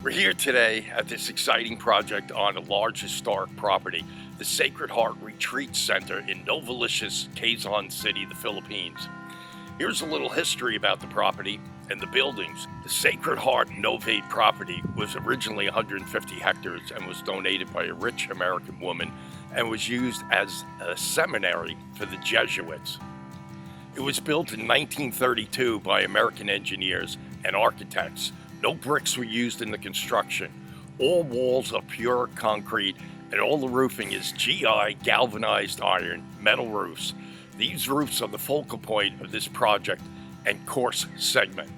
We're here today at this exciting project on a large historic property, the Sacred Heart Retreat Center in Novaliches, Quezon City, the Philippines. Here's a little history about the property and the buildings. The Sacred Heart Novate property was originally 150 hectares and was donated by a rich American woman and was used as a seminary for the Jesuits. It was built in 1932 by American engineers and architects. No bricks were used in the construction. All walls are pure concrete, and all the roofing is GI galvanized iron metal roofs. These roofs are the focal point of this project and course segment.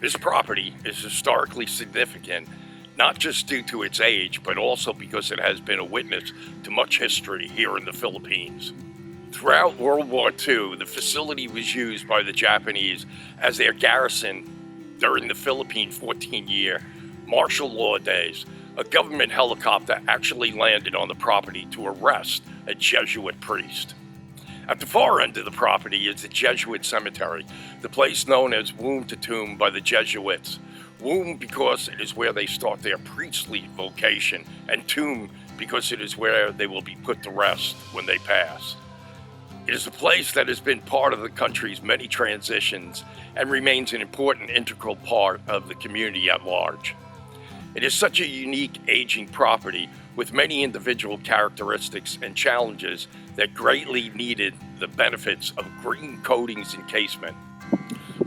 This property is historically significant, not just due to its age, but also because it has been a witness to much history here in the Philippines. Throughout World War II, the facility was used by the Japanese as their garrison during the Philippine 14-year martial law days. A government helicopter actually landed on the property to arrest a Jesuit priest. At the far end of the property is the Jesuit cemetery, the place known as Womb to Tomb by the Jesuits. Womb because it is where they start their priestly vocation, and tomb because it is where they will be put to rest when they pass. It is a place that has been part of the country's many transitions and remains an important integral part of the community at large. It is such a unique aging property with many individual characteristics and challenges that greatly needed the benefits of green coatings encasement.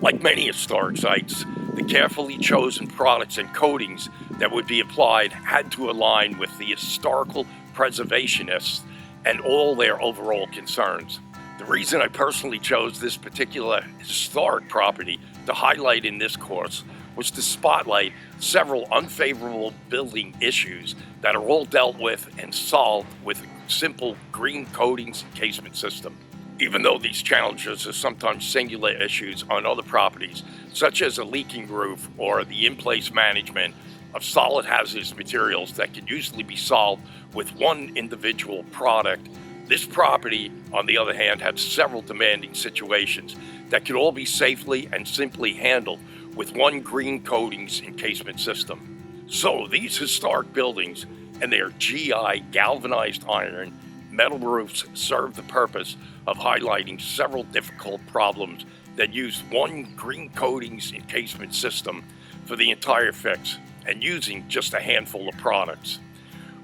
Like many historic sites, the carefully chosen products and coatings that would be applied had to align with the historical preservationists and all their overall concerns. The reason I personally chose this particular historic property to highlight in this course was to spotlight several unfavorable building issues that are all dealt with and solved with a simple green coatings encasement system. Even though these challenges are sometimes singular issues on other properties, such as a leaking roof or the in-place management of solid hazardous materials that can usually be solved with one individual product, this property, on the other hand, had several demanding situations that could all be safely and simply handled with one green coatings encasement system. So these historic buildings and their GI galvanized iron metal roofs serve the purpose of highlighting several difficult problems that use one green coatings encasement system for the entire fix and using just a handful of products.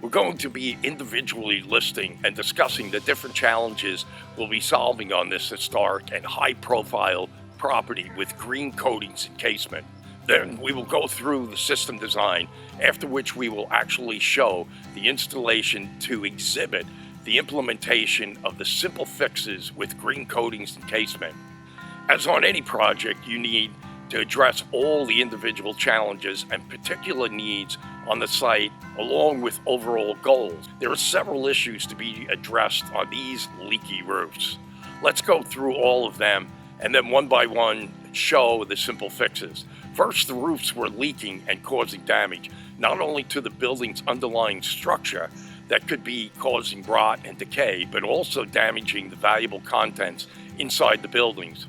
We're going to be individually listing and discussing the different challenges we'll be solving on this historic and high-profile property with green coatings encasement. Then we will go through the system design, after which we will actually show the installation to exhibit the implementation of the simple fixes with green coatings encasement. As on any project, you need to address all the individual challenges and particular needs on the site, along with overall goals. There are several issues to be addressed on these leaky roofs. Let's go through all of them and then one by one show the simple fixes. First, the roofs were leaking and causing damage, not only to the building's underlying structure that could be causing rot and decay, but also damaging the valuable contents inside the buildings.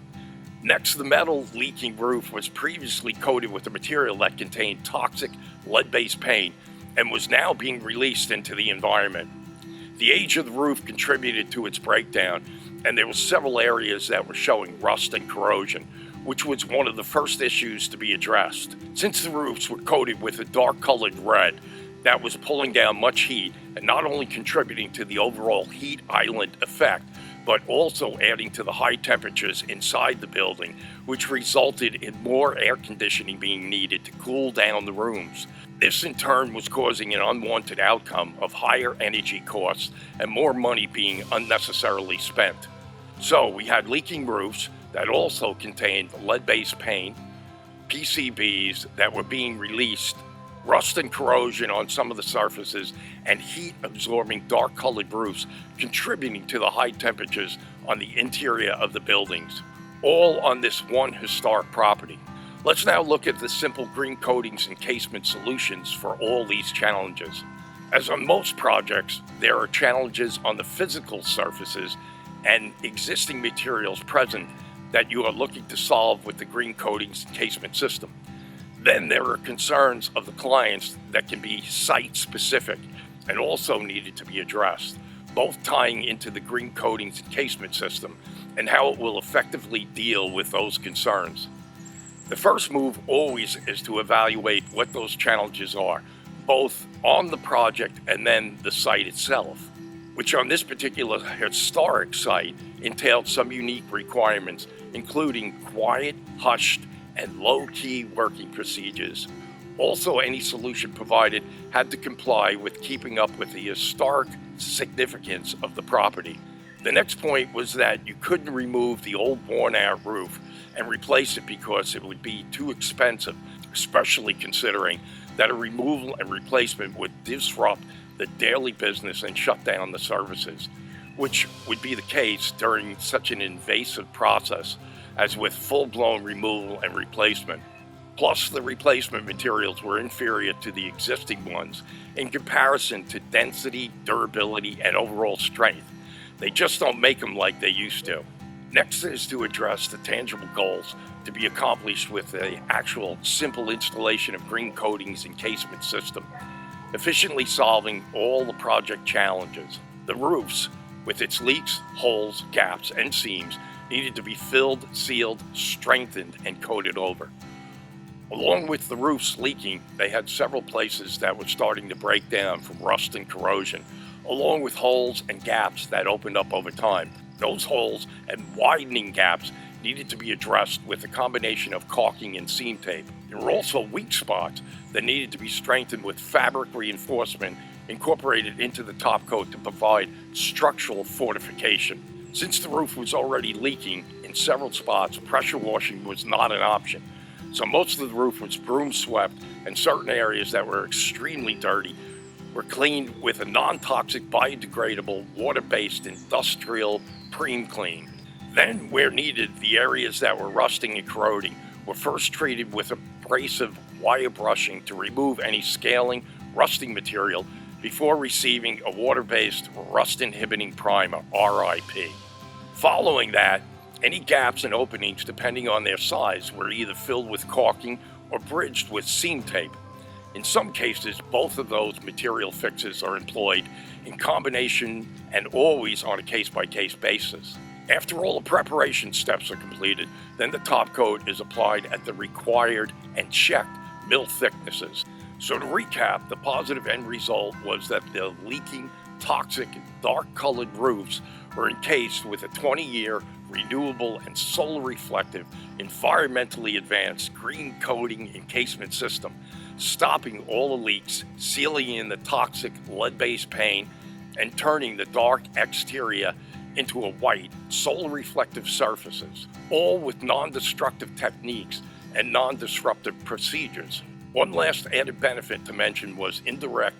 Next, the metal leaking roof was previously coated with a material that contained toxic lead-based paint and was now being released into the environment. The age of the roof contributed to its breakdown, and there were several areas that were showing rust and corrosion, which was one of the first issues to be addressed. Since the roofs were coated with a dark-colored red, that was pulling down much heat and not only contributing to the overall heat island effect, but also adding to the high temperatures inside the building, which resulted in more air conditioning being needed to cool down the rooms. This in turn was causing an unwanted outcome of higher energy costs and more money being unnecessarily spent. So we had leaking roofs that also contained lead-based paint, PCBs that were being released, rust and corrosion on some of the surfaces, and heat-absorbing dark-colored roofs contributing to the high temperatures on the interior of the buildings, all on this one historic property. Let's now look at the simple green coatings encasement solutions for all these challenges. As on most projects, there are challenges on the physical surfaces and existing materials present that you are looking to solve with the green coatings encasement system. Then there are concerns of the clients that can be site-specific and also needed to be addressed, both tying into the green coatings encasement system and how it will effectively deal with those concerns. The first move always is to evaluate what those challenges are, both on the project and then the site itself, which on this particular historic site entailed some unique requirements, including quiet, hushed, and low-key working procedures. Also, any solution provided had to comply with keeping up with the historic significance of the property. The next point was that you couldn't remove the old worn-out roof and replace it because it would be too expensive, especially considering that a removal and replacement would disrupt the daily business and shut down the services, which would be the case during such an invasive process as with full-blown removal and replacement. Plus, the replacement materials were inferior to the existing ones in comparison to density, durability, and overall strength. They just don't make them like they used to. Next is to address the tangible goals to be accomplished with the actual simple installation of green coatings encasement system, efficiently solving all the project challenges. The roofs, with its leaks, holes, gaps, and seams, needed to be filled, sealed, strengthened, and coated over. Along with the roofs leaking, they had several places that were starting to break down from rust and corrosion, along with holes and gaps that opened up over time. Those holes and widening gaps needed to be addressed with a combination of caulking and seam tape. There were also weak spots that needed to be strengthened with fabric reinforcement incorporated into the top coat to provide structural fortification. Since the roof was already leaking in several spots, pressure washing was not an option. So most of the roof was broom swept, and certain areas that were extremely dirty were cleaned with a non-toxic, biodegradable, water-based industrial preem clean. Then, where needed, the areas that were rusting and corroding were first treated with abrasive wire brushing to remove any scaling, rusting material before receiving a water-based rust-inhibiting primer, RIP. Following that, any gaps and openings, depending on their size, were either filled with caulking or bridged with seam tape. In some cases, both of those material fixes are employed in combination and always on a case-by-case basis. After all the preparation steps are completed, then the top coat is applied at the required and checked mill thicknesses. So to recap, the positive end result was that the leaking, toxic, dark-colored roofs were encased with a 20-year renewable and solar-reflective, environmentally advanced green coating encasement system, stopping all the leaks, sealing in the toxic lead-based paint, and turning the dark exterior into a white, solar-reflective surfaces, all with non-destructive techniques and non-disruptive procedures. One last added benefit to mention was indirect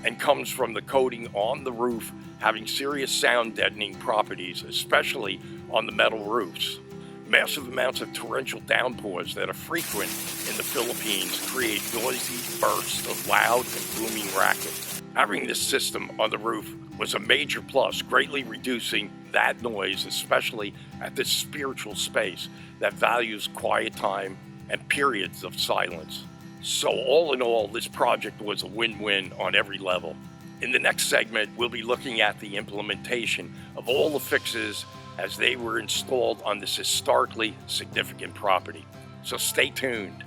and comes from the coating on the roof having serious sound deadening properties, especially on the metal roofs. Massive amounts of torrential downpours that are frequent in the Philippines create noisy bursts of loud and booming racket. Having this system on the roof was a major plus, greatly reducing that noise, especially at this spiritual space that values quiet time and periods of silence. So all in all, this project was a win-win on every level. In the next segment, we'll be looking at the implementation of all the fixes as they were installed on this historically significant property. So stay tuned.